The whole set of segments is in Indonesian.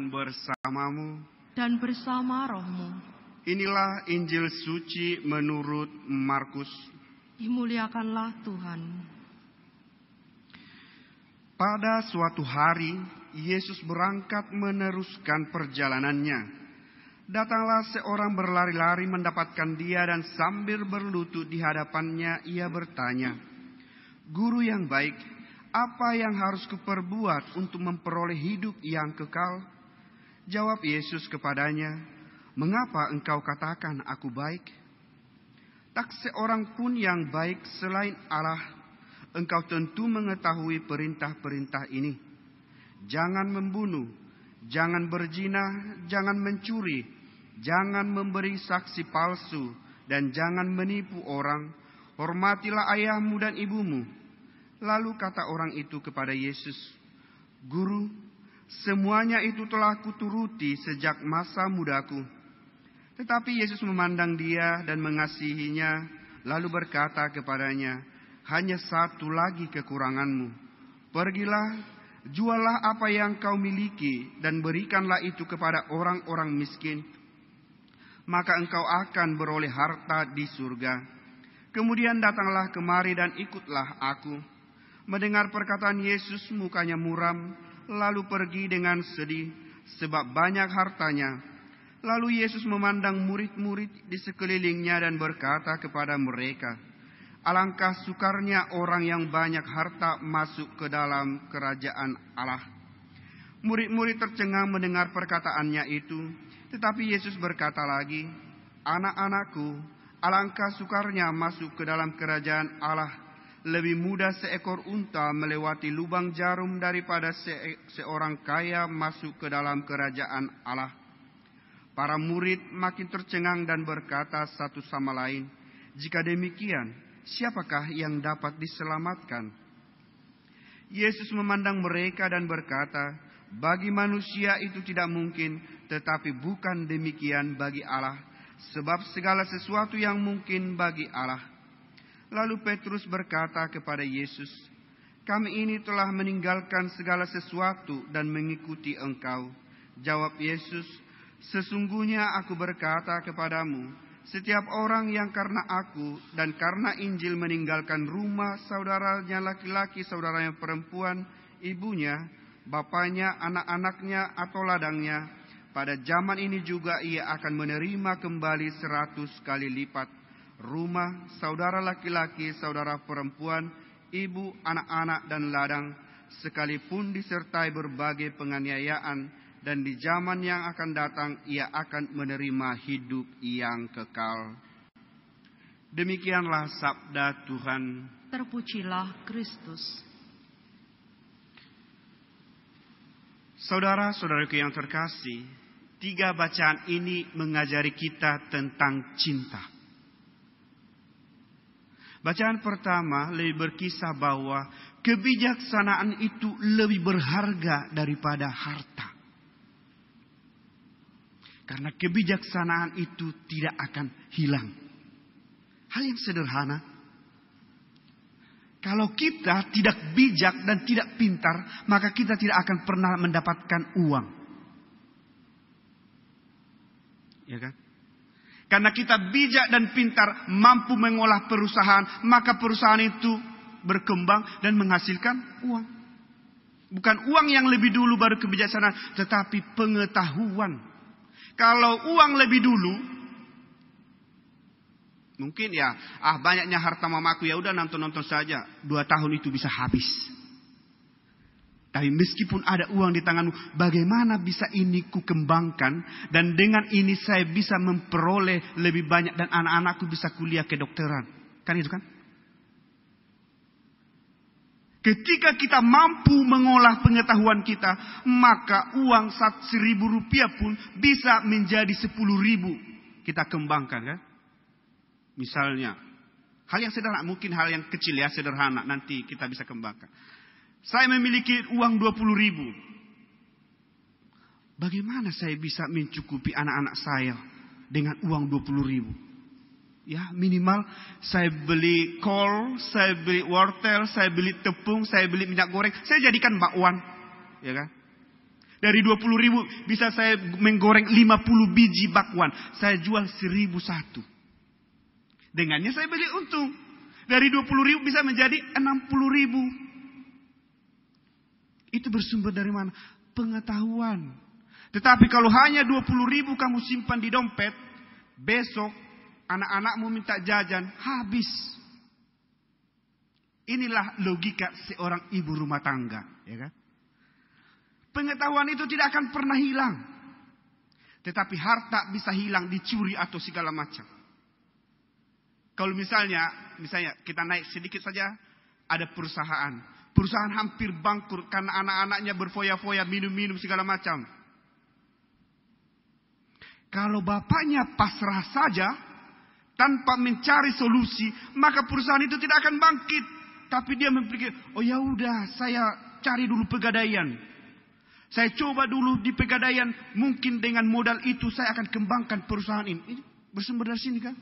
bersamamu dan bersama rohmu. Inilah Injil suci menurut Markus. Dimuliakanlah Tuhan. Pada suatu hari, Yesus berangkat meneruskan perjalanannya. Datanglah seorang berlari-lari mendapatkan dia dan sambil berlutut di hadapannya ia bertanya, "Guru yang baik, apa yang harus kuperbuat untuk memperoleh hidup yang kekal?" Jawab Yesus kepadanya, "Mengapa engkau katakan aku baik? Tak seorang pun yang baik selain Allah. Engkau tentu mengetahui perintah-perintah ini. Jangan membunuh, jangan berzina, jangan mencuri, jangan memberi saksi palsu, dan jangan menipu orang. Hormatilah ayahmu dan ibumu." Lalu kata orang itu kepada Yesus, "Guru, semuanya itu telah kuturuti sejak masa mudaku." Tetapi Yesus memandang dia dan mengasihinya, lalu berkata kepadanya, "Hanya satu lagi kekuranganmu. Pergilah, jualah apa yang kau miliki dan berikanlah itu kepada orang-orang miskin. Maka engkau akan beroleh harta di surga. Kemudian datanglah kemari dan ikutlah aku." Mendengar perkataan Yesus, mukanya muram, lalu pergi dengan sedih, sebab banyak hartanya. Lalu Yesus memandang murid-murid di sekelilingnya dan berkata kepada mereka, "Alangkah sukarnya orang yang banyak harta masuk ke dalam kerajaan Allah." Murid-murid tercengang mendengar perkataannya itu. Tetapi Yesus berkata lagi, "Anak-anakku, alangkah sukarnya masuk ke dalam kerajaan Allah. Lebih mudah seekor unta melewati lubang jarum daripada seorang kaya masuk ke dalam kerajaan Allah." Para murid makin tercengang dan berkata satu sama lain, "Jika demikian, siapakah yang dapat diselamatkan?" Yesus memandang mereka dan berkata, "Bagi manusia itu tidak mungkin, tetapi bukan demikian bagi Allah, sebab segala sesuatu yang mungkin bagi Allah." Lalu Petrus berkata kepada Yesus, "Kami ini telah meninggalkan segala sesuatu dan mengikuti Engkau." Jawab Yesus, "Sesungguhnya aku berkata kepadamu, setiap orang yang karena aku dan karena Injil meninggalkan rumah, saudaranya laki-laki, saudaranya perempuan, ibunya, bapaknya, anak-anaknya atau ladangnya, pada zaman ini juga ia akan menerima kembali 100 kali lipat. Rumah, saudara laki-laki, saudara perempuan, ibu, anak-anak dan ladang, sekalipun disertai berbagai penganiayaan, dan di zaman yang akan datang ia akan menerima hidup yang kekal." Demikianlah sabda Tuhan. Terpujilah Kristus. Saudara-saudaraku yang terkasih, 3 bacaan ini mengajari kita tentang cinta. Bacaan pertama lebih berkisah bahwa kebijaksanaan itu lebih berharga daripada harta. Karena kebijaksanaan itu tidak akan hilang. Hal yang sederhana. Kalau kita tidak bijak dan tidak pintar, maka kita tidak akan pernah mendapatkan uang. Ya kan? Karena kita bijak dan pintar, mampu mengolah perusahaan, maka perusahaan itu berkembang dan menghasilkan uang. Bukan uang yang lebih dulu baru kebijaksanaan, tetapi pengetahuan. Kalau uang lebih dulu, mungkin ya, banyaknya harta mamaku, ya udah nonton-nonton saja. 2 tahun itu bisa habis. Tapi meskipun ada uang di tanganmu, bagaimana bisa ini ku kembangkan, dan dengan ini saya bisa memperoleh lebih banyak dan anak-anakku bisa kuliah kedokteran. Kan itu kan? Ketika kita mampu mengolah pengetahuan kita, maka uang 1.000 rupiah pun bisa menjadi 10.000 kita kembangkan kan? Misalnya, hal yang sederhana, mungkin hal yang kecil ya, sederhana, nanti kita bisa kembangkan. Saya memiliki uang 20.000. Bagaimana saya bisa mencukupi anak-anak saya dengan uang 20.000? Ya, minimal saya beli kol, saya beli wortel, saya beli tepung, saya beli minyak goreng, saya jadikan bakwan, ya kan? Dari 20.000 bisa saya menggoreng 50 biji bakwan. Saya jual 1.001. Dengannya saya beli untung. Dari 20.000 bisa menjadi 60.000. Itu bersumber dari mana? Pengetahuan. Tetapi kalau hanya 20.000 kamu simpan di dompet, besok anak-anakmu minta jajan, habis. Inilah logika seorang ibu rumah tangga, ya kan? Pengetahuan itu tidak akan pernah hilang. Tetapi harta bisa hilang, dicuri atau segala macam. Kalau misalnya kita naik sedikit saja, ada perusahaan. Perusahaan hampir bangkrut karena anak-anaknya berfoya-foya, minum-minum segala macam. Kalau bapaknya pasrah saja, tanpa mencari solusi, maka perusahaan itu tidak akan bangkit. Tapi dia berpikir, oh ya udah, saya cari dulu pegadaian. Saya coba dulu di pegadaian, mungkin dengan modal itu saya akan kembangkan perusahaan ini. Ini bersumber dari sini kan?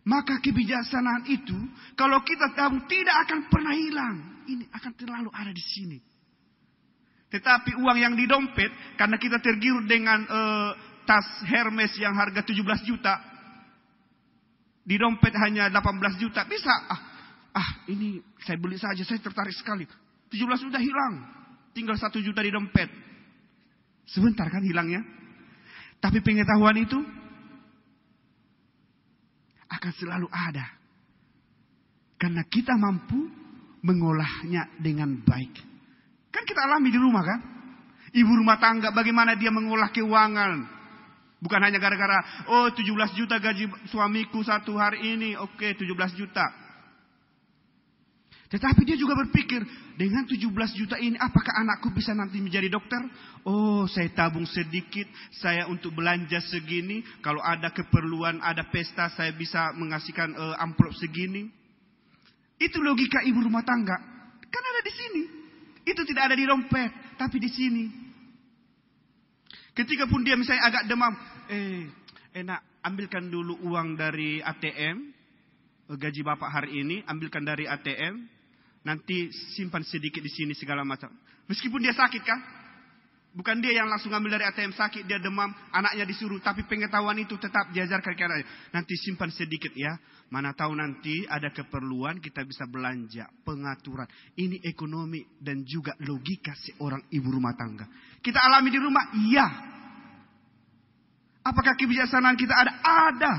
Maka kebijaksanaan itu, kalau kita tahu tidak akan pernah hilang. Ini akan terlalu ada di sini. Tetapi uang yang di dompet, karena kita tergiur dengan tas Hermes yang harga 17 juta. Di dompet hanya 18 juta. Bisa, ini saya beli saja, saya tertarik sekali. 17 juta hilang. Tinggal 1 juta di dompet. Sebentar kan hilangnya. Tapi pengetahuan itu akan selalu ada. Karena kita mampu mengolahnya dengan baik. Kan kita alami di rumah kan. Ibu rumah tangga bagaimana dia mengolah keuangan. Bukan hanya gara-gara, 17 juta gaji suamiku satu hari ini. Oke, 17 juta. Tetapi dia juga berpikir, dengan 17 juta ini apakah anakku bisa nanti menjadi dokter? Oh, saya tabung sedikit, saya untuk belanja segini. Kalau ada keperluan, ada pesta, saya bisa mengasihkan amplop segini. Itu logika ibu rumah tangga. Kan ada di sini. Itu tidak ada di dompet, tapi di sini. Ketika pun dia misalnya agak demam, enak, ambilkan dulu uang dari ATM, gaji bapak hari ini, ambilkan dari ATM. Nanti simpan sedikit di sini segala macam. Meskipun dia sakit kan? Bukan dia yang langsung ambil dari ATM sakit, dia demam, anaknya disuruh. Tapi pengetahuan itu tetap diajarkan ke anaknya. Nanti simpan sedikit ya. Mana tahu nanti ada keperluan kita bisa belanja. Pengaturan. Ini ekonomi dan juga logika seorang ibu rumah tangga. Kita alami di rumah? Iya. Apakah kebijaksanaan kita ada? Ada.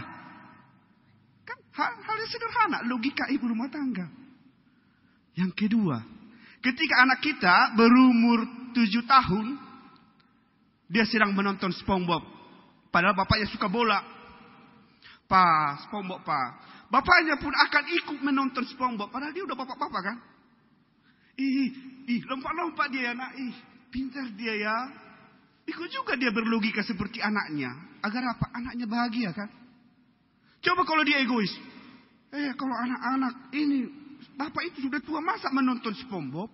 Kan hal yang sederhana. Logika ibu rumah tangga. Yang kedua, ketika anak kita berumur 7 tahun, dia sedang menonton SpongeBob. Padahal bapaknya suka bola. Pak, SpongeBob pak. Bapaknya pun akan ikut menonton SpongeBob. Padahal dia udah bapak-bapak kan. Lompat-lompat dia anak. Pintar dia ya. Ikut juga dia berlogika seperti anaknya. Agar apa? Anaknya bahagia kan. Coba kalau dia egois. Kalau anak-anak ini, bapak itu sudah tua, masa menonton SpongeBob?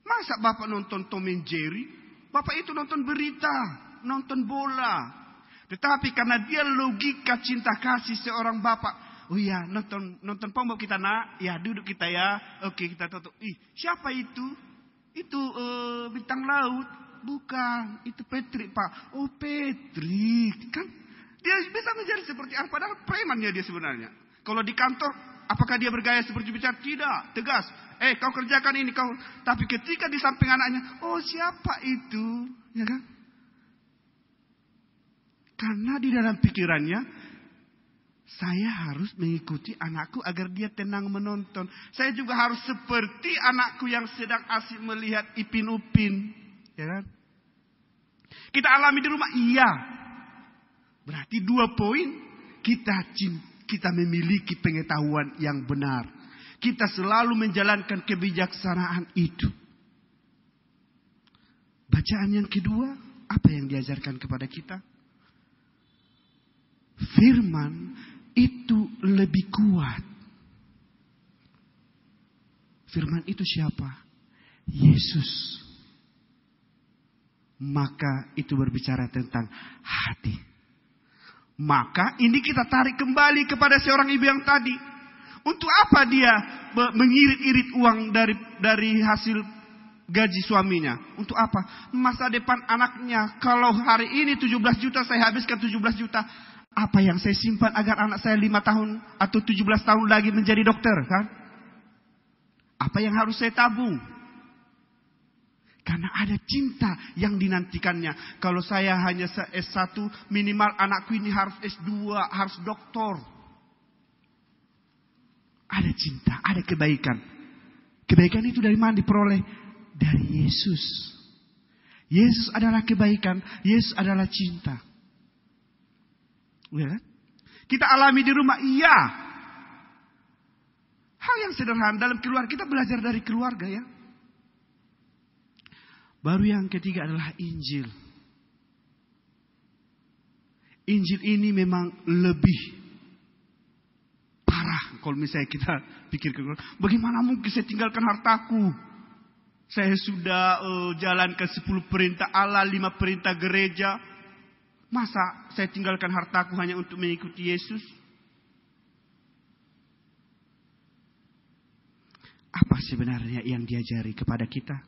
Masa bapak nonton Tom and Jerry? Bapak itu nonton berita, nonton bola. Tetapi karena dia logika cinta kasih seorang bapak. Oh iya, nonton SpongeBob kita nak. Ya duduk kita ya. Oke kita tonton. Siapa itu? Itu bintang laut. Bukan, itu Patrick pak. Oh Patrick. Kan dia bisa menjadi seperti apa? Padahal premannya dia sebenarnya. Kalau di kantor, apakah dia bergaya seperti bicara? Tidak, tegas. Kau kerjakan ini kau. Tapi ketika di samping anaknya, oh siapa itu? Ya kan? Karena di dalam pikirannya, saya harus mengikuti anakku agar dia tenang menonton. Saya juga harus seperti anakku yang sedang asik melihat Ipin Upin. Ya kan? Kita alami di rumah, iya. Berarti 2 poin, kita memiliki pengetahuan yang benar. Kita selalu menjalankan kebijaksanaan itu. Bacaan yang kedua, apa yang diajarkan kepada kita? Firman itu lebih kuat. Firman itu siapa? Yesus. Maka itu berbicara tentang hati. Maka ini kita tarik kembali kepada seorang ibu yang tadi. Untuk apa dia mengirit-irit uang dari hasil gaji suaminya. Untuk apa? Masa depan anaknya. Kalau hari ini 17 juta, saya habiskan 17 juta. Apa yang saya simpan agar anak saya 5 tahun atau 17 tahun lagi menjadi dokter, kan? Apa yang harus saya tabung? Karena ada cinta yang dinantikannya. Kalau saya hanya S1, minimal anakku ini harus S2, harus doktor. Ada cinta, ada kebaikan. Kebaikan itu dari mana diperoleh? Dari Yesus. Yesus adalah kebaikan, Yesus adalah cinta. Ya kan? Kita alami di rumah, iya. Hal yang sederhana dalam keluarga, kita belajar dari keluarga ya. Baru yang ketiga adalah Injil. Injil ini memang lebih parah kalau misalnya kita pikir bagaimana mungkin saya tinggalkan hartaku? Saya sudah jalan ke 10 perintah Allah, 5 perintah gereja. Masa saya tinggalkan hartaku hanya untuk mengikuti Yesus? Apa sebenarnya yang diajari kepada kita?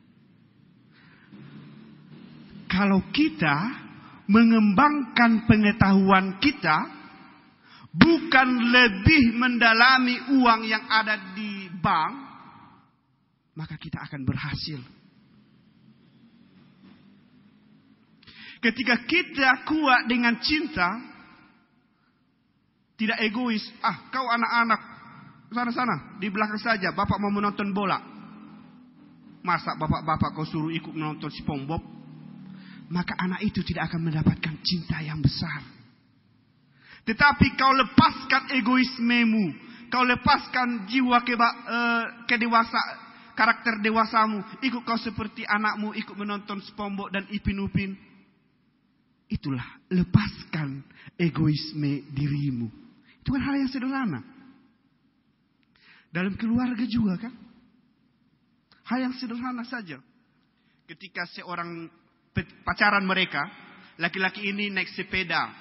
Kalau kita mengembangkan pengetahuan kita, bukan lebih mendalami uang yang ada di bank, maka kita akan berhasil. Ketika kita kuat dengan cinta, tidak egois. Kau anak-anak, sana-sana, di belakang saja, bapak mau menonton bola. Masa bapak-bapak kau suruh ikut menonton SpongeBob? Maka anak itu tidak akan mendapatkan cinta yang besar. Tetapi kau lepaskan egoismemu, kau lepaskan jiwa karakter dewasamu, ikut kau seperti anakmu, ikut menonton SpongeBob dan Ipin Upin. Itulah lepaskan egoisme dirimu. Itu kan hal yang sederhana. Dalam keluarga juga kan, hal yang sederhana saja. Ketika seorang pacaran mereka, laki-laki ini naik sepeda,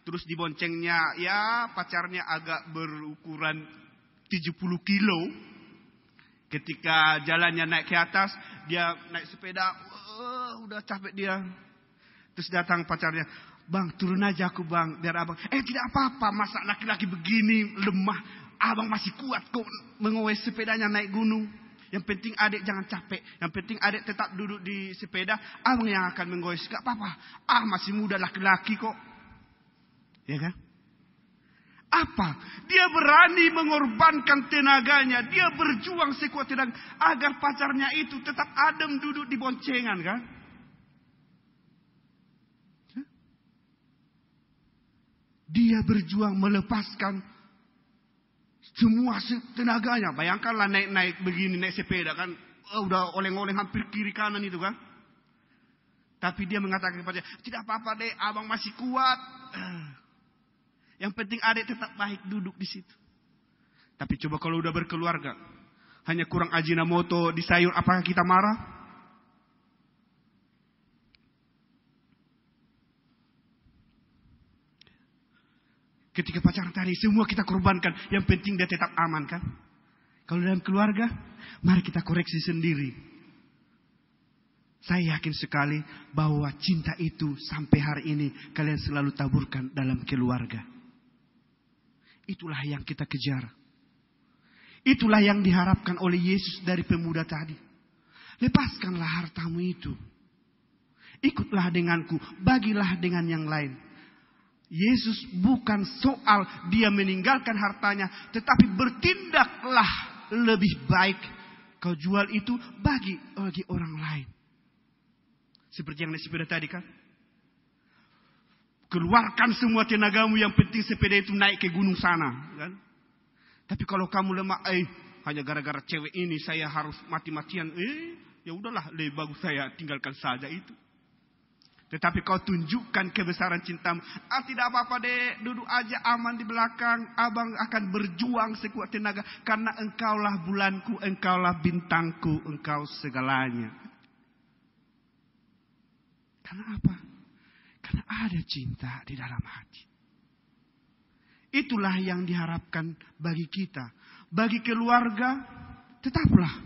terus diboncengnya, ya pacarnya agak berukuran 70 kilo. Ketika jalannya naik ke atas, dia naik sepeda, udah capek dia. Terus datang pacarnya, bang turun aja aku bang, biar abang. Tidak apa-apa, masa laki-laki begini lemah, abang masih kuat kok mengowes sepedanya naik gunung. Yang penting adik jangan capek. Yang penting adik tetap duduk di sepeda. Abang yang akan menggoyes. Gak apa-apa. Masih muda laki-laki kok. Ya kan? Apa? Dia berani mengorbankan tenaganya. Dia berjuang sekuat tenaga. Agar pacarnya itu tetap adem duduk di boncengan kan? Dia berjuang melepaskan semua tenaganya. Bayangkanlah naik begini, naik sepeda kan. Udah oleng-oleng hampir kiri kanan itu kan. Tapi dia mengatakan kepadanya, tidak apa-apa deh, abang masih kuat. Yang penting adik tetap baik duduk di situ. Tapi coba kalau udah berkeluarga, hanya kurang ajinomoto di sayur, apakah kita marah? Ketika pacaran tadi, semua kita korbankan. Yang penting dia tetap aman kan. Kalau dalam keluarga, mari kita koreksi sendiri. Saya yakin sekali bahwa cinta itu sampai hari ini kalian selalu taburkan dalam keluarga. Itulah yang kita kejar. Itulah yang diharapkan oleh Yesus dari pemuda tadi. Lepaskanlah hartamu itu. Ikutlah denganku, bagilah dengan yang lain. Yesus bukan soal dia meninggalkan hartanya, tetapi bertindaklah lebih baik. Kau jual itu bagi orang lain. Seperti yang naik sepeda tadi kan. Keluarkan semua tenagamu, yang penting sepeda itu naik ke gunung sana kan. Tapi kalau kamu lemah, hanya gara-gara cewek ini saya harus mati-matian. Ya udahlah, lebih bagus saya tinggalkan saja itu. Tetapi kau tunjukkan kebesaran cintamu. Tidak apa-apa deh, duduk aja aman di belakang. Abang akan berjuang sekuat tenaga. Karena engkaulah bulanku, engkaulah bintangku, engkau segalanya. Karena apa? Karena ada cinta di dalam hati. Itulah yang diharapkan bagi kita. Bagi keluarga, tetaplah.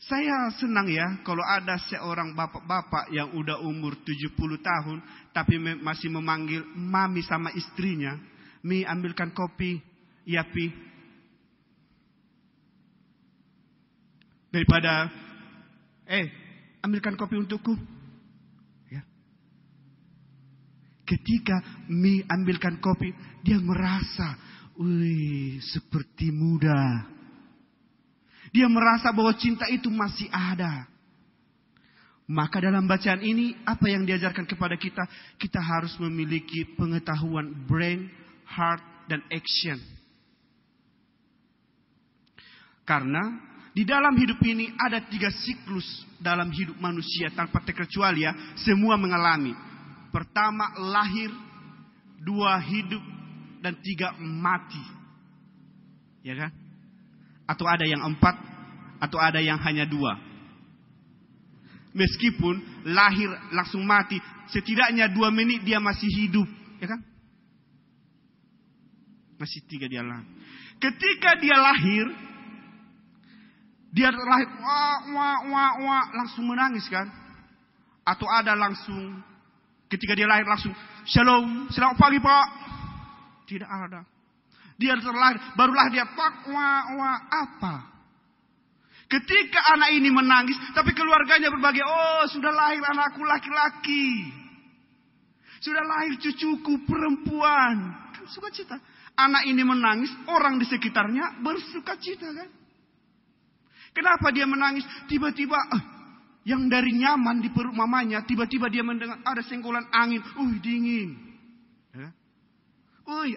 Saya senang ya kalau ada seorang bapak-bapak yang udah umur 70 tahun tapi masih memanggil mami sama istrinya. Mi, ambilkan kopi. Ya, Pi. Daripada ambilkan kopi untukku. Ya. Ketika Mi ambilkan kopi, dia merasa, wih, seperti muda. Dia merasa bahwa cinta itu masih ada. Maka dalam bacaan ini, apa yang diajarkan kepada kita? Kita harus memiliki pengetahuan brain, heart, dan action. Karena di dalam hidup ini ada 3 siklus dalam hidup manusia tanpa terkecuali ya. Semua mengalami. Pertama lahir, 2 hidup, dan 3 mati. Ya kan? Atau ada yang 4, atau ada yang hanya 2. Meskipun lahir langsung mati, setidaknya 2 menit dia masih hidup, ya kan? Masih 3 dia lahir. Ketika dia lahir langsung menangis kan? Atau ada langsung ketika dia lahir langsung shalom, selamat pagi Pak. Tidak ada. Dia terlahir, barulah dia apa? Ketika anak ini menangis, tapi keluarganya berbagai, oh sudah lahir anakku laki-laki. Sudah lahir cucuku perempuan. Kan sukacita. Anak ini menangis, orang di sekitarnya bersukacita kan? Kenapa dia menangis? Tiba-tiba yang dari nyaman di perut mamanya, tiba-tiba dia mendengar ada senggolan angin, dingin. Ya?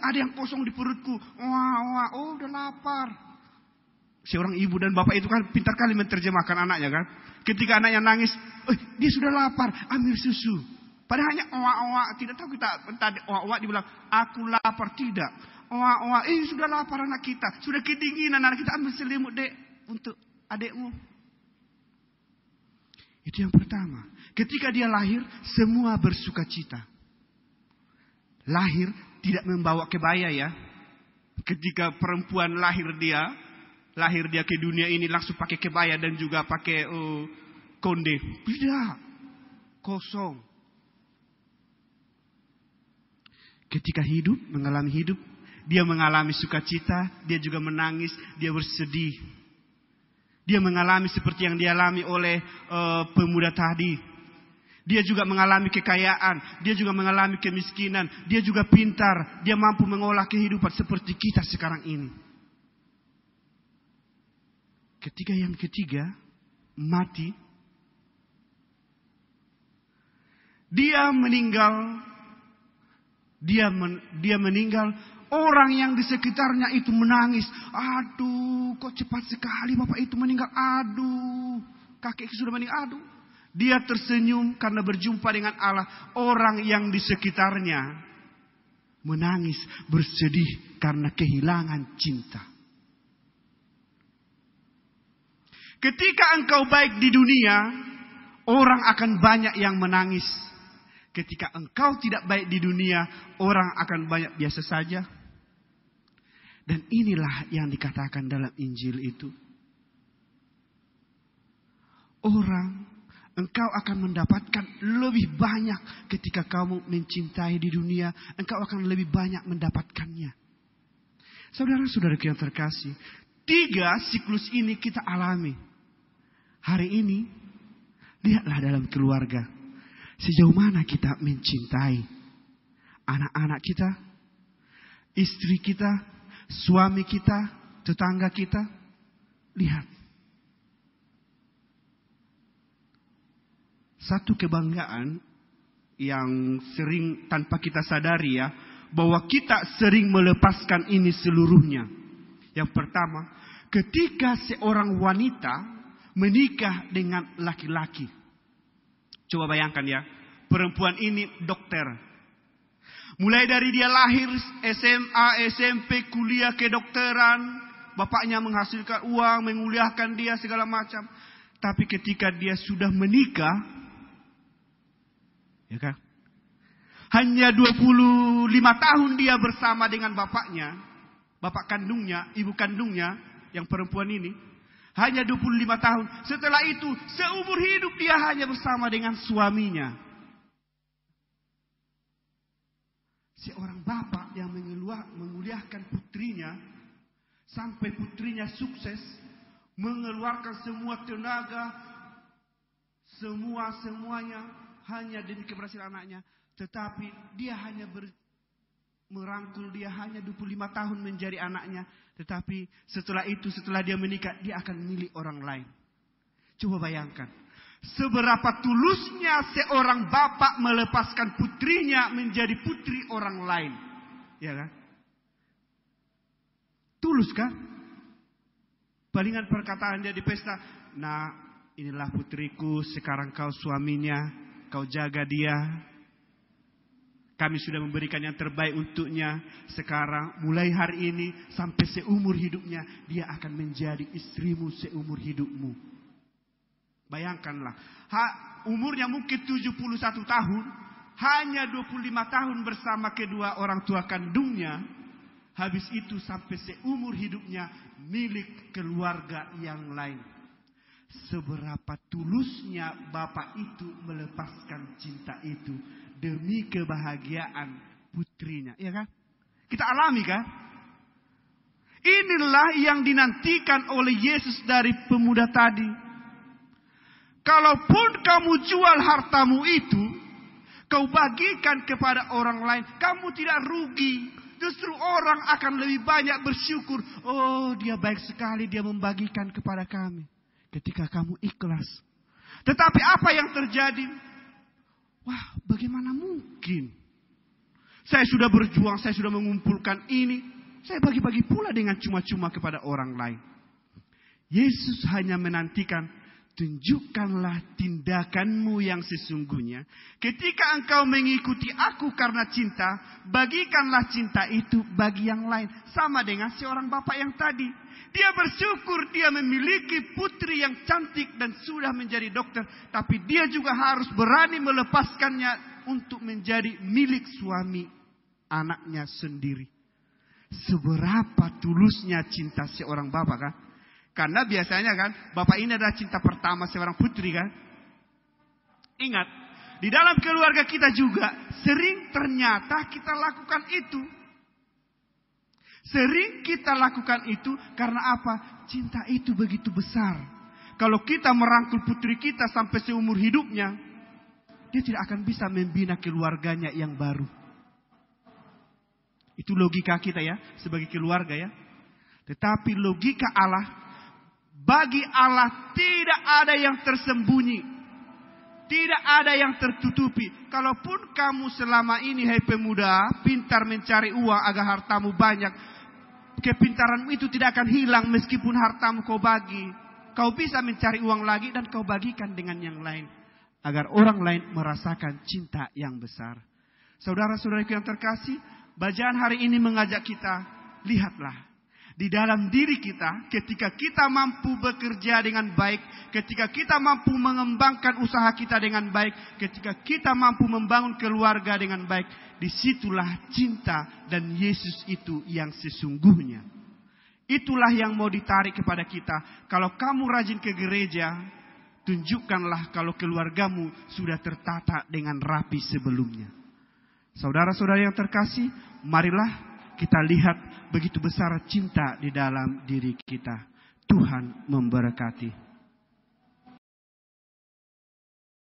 Ada yang kosong di perutku. Udah lapar. Seorang ibu dan bapak itu kan pintar kali menerjemahkan anaknya kan. Ketika anaknya nangis, dia sudah lapar, ambil susu. Padahal hanya tidak tahu kita tadi dibilang aku lapar, tidak. Sudah lapar anak kita, sudah kedinginan anak kita, ambil selimut dek untuk adekmu. Itu yang pertama. Ketika dia lahir, semua bersukacita. Lahir tidak membawa kebaya ya. Ketika perempuan lahir dia ke dunia ini langsung pakai kebaya dan juga pakai konde. Tidak. Kosong. Ketika mengalami hidup, dia mengalami sukacita, dia juga menangis, dia bersedih. Dia mengalami seperti yang dialami oleh pemuda tadi. Dia juga mengalami kekayaan, dia juga mengalami kemiskinan, dia juga pintar, dia mampu mengolah kehidupan seperti kita sekarang ini. Ketika yang ketiga, mati. Dia meninggal. Dia meninggal. Orang yang di sekitarnya itu menangis. Aduh, kok cepat sekali bapak itu meninggal. Aduh, kakek sudah meninggal. Aduh. Dia tersenyum karena berjumpa dengan Allah. Orang yang di sekitarnya menangis, bersedih karena kehilangan cinta. Ketika engkau baik di dunia, orang akan banyak yang menangis. Ketika engkau tidak baik di dunia, orang akan banyak biasa saja. Dan inilah yang dikatakan dalam Injil itu. Engkau akan mendapatkan lebih banyak ketika kamu mencintai di dunia. Engkau akan lebih banyak mendapatkannya. Saudara-saudara yang terkasih, 3 siklus ini kita alami. Hari ini, lihatlah dalam keluarga. Sejauh mana kita mencintai anak-anak kita, istri kita, suami kita, tetangga kita. Lihat. Satu kebanggaan yang sering tanpa kita sadari ya, bahwa kita sering melepaskan ini seluruhnya. Yang pertama, ketika seorang wanita menikah dengan laki-laki. Coba bayangkan ya, perempuan ini dokter. Mulai dari dia lahir, SMA, SMP, kuliah kedokteran, bapaknya menghasilkan uang, menguliahkan dia segala macam. Tapi ketika dia sudah menikah, ya kan? Hanya 25 tahun dia bersama dengan bapaknya, bapak kandungnya, ibu kandungnya, yang perempuan ini. Hanya 25 tahun. Setelah itu, seumur hidup dia hanya bersama dengan suaminya. Seorang bapak yang memuliakan putrinya, sampai putrinya sukses, mengeluarkan semua tenaga, semuanya hanya demi keberhasilan anaknya. Tetapi dia hanya merangkul dia hanya 25 tahun menjadi anaknya. Tetapi setelah itu, setelah dia menikah, dia akan milik orang lain. Coba bayangkan. Seberapa tulusnya seorang bapak melepaskan putrinya menjadi putri orang lain. Ya kan? Tulus kan? Palingan perkataan dia di pesta. Nah, inilah putriku, sekarang kau suaminya, kau jaga dia. Kami sudah memberikan yang terbaik untuknya. Sekarang mulai hari ini sampai seumur hidupnya, dia akan menjadi istrimu seumur hidupmu. Bayangkanlah, umurnya mungkin 71 tahun, hanya 25 tahun bersama kedua orang tua kandungnya. Habis itu sampai seumur hidupnya milik keluarga yang lain. Seberapa tulusnya bapak itu melepaskan cinta itu demi kebahagiaan putrinya, ya kan? Kita alami kan? Inilah yang dinantikan oleh Yesus dari pemuda tadi. Kalaupun kamu jual hartamu itu, kau bagikan kepada orang lain, kamu tidak rugi. Justru orang akan lebih banyak bersyukur. Oh, dia baik sekali, dia membagikan kepada kami. Ketika kamu ikhlas. Tetapi apa yang terjadi? Wah, bagaimana mungkin? Saya sudah berjuang, saya sudah mengumpulkan ini. Saya bagi-bagi pula dengan cuma-cuma kepada orang lain. Yesus hanya menantikan, tunjukkanlah tindakanmu yang sesungguhnya. Ketika engkau mengikuti aku karena cinta, bagikanlah cinta itu bagi yang lain. Sama dengan seorang bapak yang tadi. Dia bersyukur dia memiliki putri yang cantik dan sudah menjadi dokter. Tapi dia juga harus berani melepaskannya untuk menjadi milik suami anaknya sendiri. Seberapa tulusnya cinta seorang bapak kan? Karena biasanya kan, bapak ini adalah cinta pertama seorang putri kan? Ingat, di dalam keluarga kita juga sering ternyata kita lakukan itu. Sering kita lakukan itu karena apa? Cinta itu begitu besar. Kalau kita merangkul putri kita sampai seumur hidupnya, dia tidak akan bisa membina keluarganya yang baru. Itu logika kita ya, sebagai keluarga ya. Tetapi logika Allah, bagi Allah tidak ada yang tersembunyi. Tidak ada yang tertutupi. Kalaupun kamu selama ini, hai pemuda, pintar mencari uang agar hartamu banyak, kepintaranmu itu tidak akan hilang meskipun hartamu kau bagi. Kau bisa mencari uang lagi dan kau bagikan dengan yang lain. Agar orang lain merasakan cinta yang besar. Saudara-saudariku yang terkasih, bacaan hari ini mengajak kita, lihatlah. Di dalam diri kita, ketika kita mampu bekerja dengan baik, ketika kita mampu mengembangkan usaha kita dengan baik, ketika kita mampu membangun keluarga dengan baik, disitulah cinta dan Yesus itu yang sesungguhnya. Itulah yang mau ditarik kepada kita. Kalau kamu rajin ke gereja, tunjukkanlah kalau keluargamu sudah tertata dengan rapi sebelumnya. Saudara-saudara yang terkasih, marilah kita lihat begitu besar cinta di dalam diri kita. Tuhan memberkati.